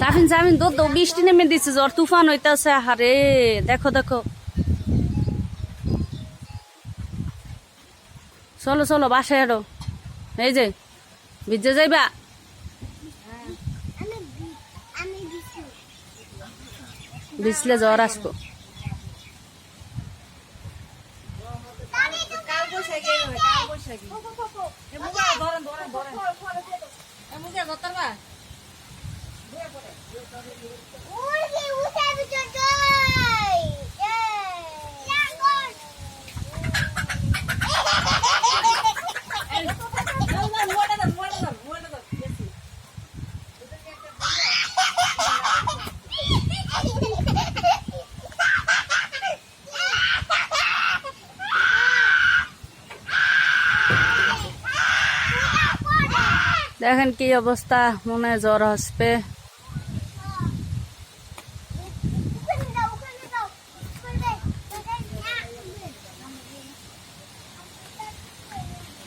জামিন জামিন দো বৃষ্টি নেমে দিচ্ছে, জ্বর তুফান হইতাছে। আরে দেখো দেখো, চলো চলো বাসায় আরো। এই যে ভিজে যাইবা, ভিজলে জ্বর আসবো। দেখেন কি অবস্থা, মনে হয় জ্বর আসবে।